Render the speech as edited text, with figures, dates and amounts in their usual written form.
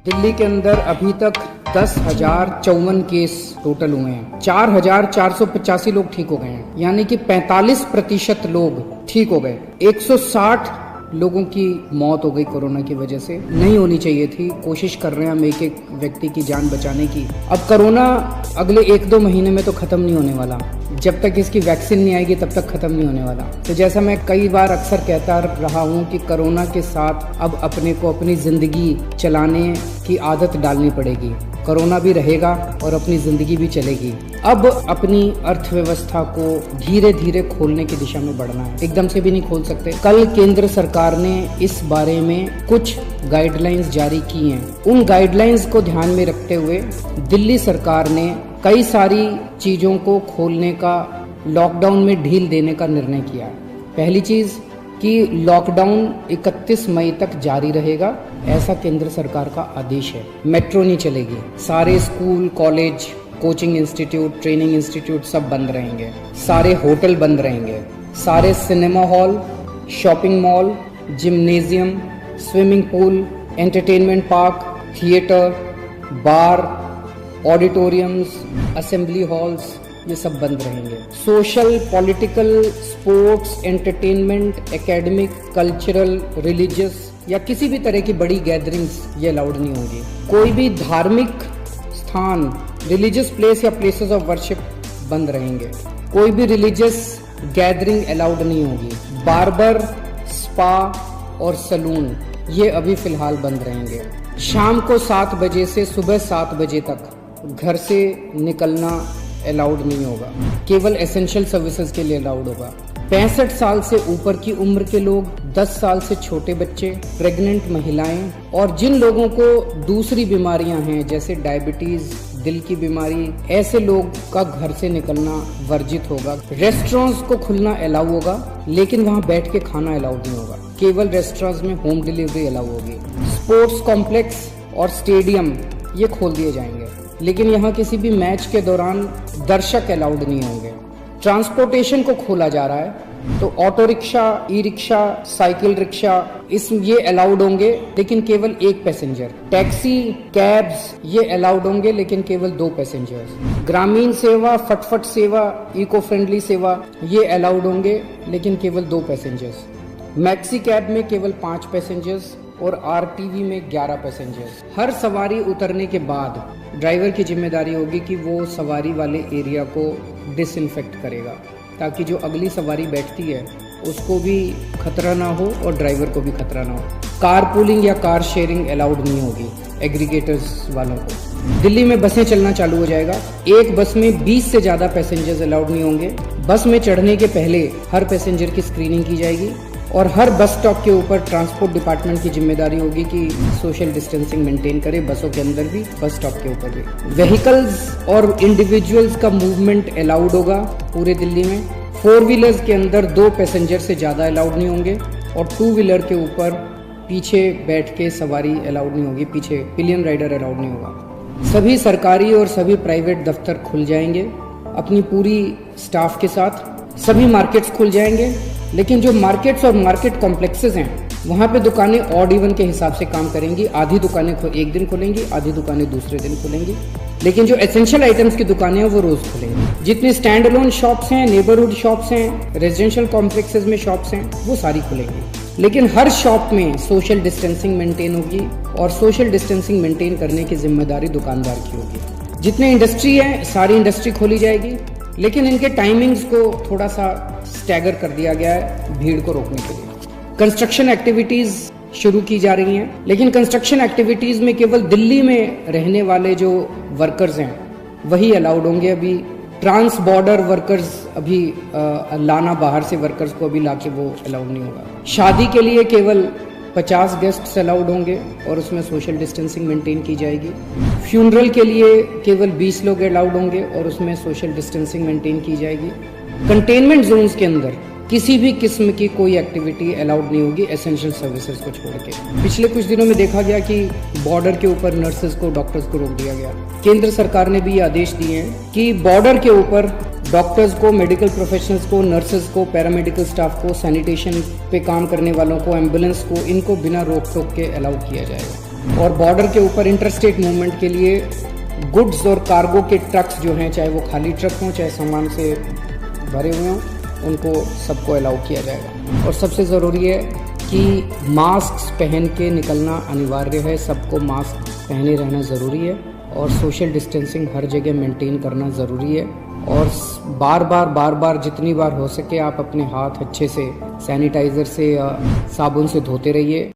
दिल्ली के अंदर अभी तक 10,054 केस टोटल हुए हैं। 4,485 लोग ठीक हो गए हैं, यानी कि 45% लोग ठीक हो गए। 160 लोगों की मौत हो गई कोरोना की वजह से। नहीं होनी चाहिए थी। कोशिश कर रहे हैं हम एक एक व्यक्ति की जान बचाने की। अब कोरोना अगले 1-2 महीने में तो खत्म नहीं होने वाला। जब तक इसकी वैक्सीन नहीं आएगी तब तक खत्म नहीं होने वाला। तो जैसा मैं कई बार अक्सर कहता रहा हूँ कि कोरोना के साथ अब अपने को अपनी जिंदगी चलाने की आदत डालनी पड़ेगी। कोरोना भी रहेगा और अपनी जिंदगी भी चलेगी। अब अपनी अर्थव्यवस्था को धीरे धीरे खोलने की दिशा में बढ़ना है, एकदम से भी नहीं खोल सकते। कल केंद्र सरकार ने इस बारे में कुछ गाइडलाइंस जारी की हैं। उन गाइडलाइंस को ध्यान में रखते हुए दिल्ली सरकार ने कई सारी चीजों को खोलने का, लॉकडाउन में ढील देने का निर्णय किया। पहली चीज कि लॉकडाउन 31 मई तक जारी रहेगा, ऐसा केंद्र सरकार का आदेश है। मेट्रो नहीं चलेगी, सारे school, college, coaching institute, training institute सब बंद रहेंगे, सारे होटल बंद रहेंगे, सारे cinema hall, shopping mall, gymnasium, swimming pool, entertainment park, theatre, bar, auditoriums, assembly halls, ये सब बंद रहेंगे। Social, political, sports, entertainment, academic, cultural, religious या किसी भी तरह की बड़ी गैदरिंग्स ये अलाउड नहीं होंगी। कोई भी धार्मिक स्थान, रिलीजियस प्लेस या प्लेसेस ऑफ वर्शिप बंद रहेंगे। कोई भी रिलीजियस गैदरिंग अलाउड नहीं होगी। बार्बर, स्पा और सलून ये अभी फिलहाल बंद रहेंगे। शाम को 7 बजे से सुबह 7 बजे तक घर से निकलना अलाउड नहीं होगा, केवल एसेंशियल सर्विसेज के लिए अलाउड होगा। 65 साल से ऊपर की उम्र के लोग, 10 साल से छोटे बच्चे, प्रेग्नेंट महिलाएं और जिन लोगों को दूसरी बीमारियां हैं जैसे डायबिटीज, दिल की बीमारी, ऐसे लोग का घर से निकलना वर्जित होगा। रेस्टोरेंट्स को खुलना अलाउ होगा, लेकिन वहां बैठ के खाना अलाउड नहीं होगा। केवल रेस्टोरेंट्स में होम डिलीवरी अलाउ होगी। स्पोर्ट्स कॉम्प्लेक्स और स्टेडियम ये खोल दिए जाएंगे, लेकिन यहाँ किसी भी मैच के दौरान दर्शक अलाउड नहीं होंगे। ट्रांसपोर्टेशन को खोला जा रहा है, तो auto rickshaw, e rickshaw, cycle rickshaw ये अलाउड होंगे, लेकिन केवल 1 पैसेंजर। टैक्सी, कैब्स ये अलाउड होंगे, लेकिन केवल 2 पैसेंजर्स। ग्रामीण सेवा, फटफट सेवा, इको फ्रेंडली सेवा ये अलाउड होंगे, लेकिन केवल 2 पैसेंजर्स। मैक्सी कैब में केवल 5 पैसेंजर्स और आरटीवी में 11 पैसेंजर्स। हर सवारी उतरने के बाद ड्राइवर की जिम्मेदारी होगी कि वो सवारी वाले एरिया को डिसइंफेक्ट करेगा, ताकि जो अगली सवारी बैठती है उसको भी खतरा ना हो और ड्राइवर को भी खतरा ना हो। कार पूलिंग या कार शेयरिंग अलाउड नहीं होगी एग्रीगेटर्स वालों को। दिल्ली में बसें चलना चालू हो जाएगा। एक बस में 20 से ज़्यादा पैसेंजर्स अलाउड नहीं होंगे। बस में चढ़ने के पहले हर पैसेंजर की स्क्रीनिंग की जाएगी और हर बस स्टॉप के ऊपर ट्रांसपोर्ट डिपार्टमेंट की जिम्मेदारी होगी कि सोशल डिस्टेंसिंग मेंटेन करे, बसों के अंदर भी, बस स्टॉप के ऊपर भी। व्हीकल्स और इंडिविजुअल्स का मूवमेंट अलाउड होगा पूरे दिल्ली में। 4 व्हीलर्स के अंदर 2 पैसेंजर से ज़्यादा अलाउड नहीं होंगे और 2 व्हीलर के ऊपर पीछे बैठ के सवारी अलाउड नहीं होगी, पीछे पिलियन राइडर अलाउड नहीं होगा। सभी सरकारी और सभी प्राइवेट दफ्तर खुल जाएंगे अपनी पूरी स्टाफ के साथ। सभी मार्केट्स खुल जाएंगे, लेकिन जो मार्केट्स और मार्केट कॉम्प्लेक्सेस हैं वहाँ पे दुकानें ऑड इवन के हिसाब से काम करेंगी। आधी दुकानें एक दिन खुलेंगी, आधी दुकानें दूसरे दिन खुलेंगी, लेकिन जो एसेंशियल आइटम्स की दुकानें हैं वो रोज खुलेंगी। जितनी स्टैंड अलोन शॉप्स हैं, नेबरहुड शॉप्स हैं, रेजिडेंशियल कॉम्प्लेक्सेस में शॉप्स हैं, वो सारी खुलेंगी, लेकिन हर शॉप में सोशल डिस्टेंसिंग मेंटेन होगी और सोशल डिस्टेंसिंग मेंटेन करने की जिम्मेदारी दुकानदार की होगी। जितने इंडस्ट्री है सारी इंडस्ट्री खोली जाएगी, लेकिन इनके टाइमिंग्स को थोड़ा सा स्टैगर कर दिया गया है भीड़ को रोकने के लिए। कंस्ट्रक्शन एक्टिविटीज शुरू की जा रही हैं, लेकिन कंस्ट्रक्शन एक्टिविटीज में केवल दिल्ली में रहने वाले जो वर्कर्स हैं वही अलाउड होंगे। अभी ट्रांस बॉर्डर वर्कर्स अभी लाना, बाहर से वर्कर्स को अभी लाके वो अलाउड नहीं होगा। शादी के लिए केवल 50 गेस्ट्स अलाउड होंगे और उसमें सोशल डिस्टेंसिंग मेंटेन की जाएगी। फ्यूनरल के लिए केवल 20 लोग अलाउड होंगे और उसमें सोशल डिस्टेंसिंग मेंटेन की जाएगी। कंटेनमेंट जोन्स के अंदर किसी भी किस्म की कोई एक्टिविटी अलाउड नहीं होगी एसेंशियल सर्विसेज को छोड़ के। पिछले कुछ दिनों में देखा गया कि बॉर्डर के ऊपर नर्सेज को, डॉक्टर्स को रोक दिया गया। केंद्र सरकार ने भी ये आदेश दिए हैं कि बॉर्डर के ऊपर डॉक्टर्स को, मेडिकल प्रोफेशनल्स को, नर्सेज को, पैरामेडिकल स्टाफ को, सैनिटेशन पे काम करने वालों को, एम्बुलेंस को, इनको बिना रोक टोक के अलाउ किया जाएगा। और बॉर्डर के ऊपर इंटरस्टेट मूवमेंट के लिए गुड्स और कार्गो के ट्रक्स जो हैं, चाहे वो खाली ट्रक हों चाहे सामान से भरे हुए हों, उनको सबको अलाउ किया जाएगा। और सबसे ज़रूरी है कि मास्क पहन के निकलना अनिवार्य है, सबको मास्क पहने रहना ज़रूरी है और सोशल डिस्टेंसिंग हर जगह मेंटेन करना ज़रूरी है। और बार बार जितनी बार हो सके आप अपने हाथ अच्छे से सैनिटाइज़र से या साबुन से धोते रहिए।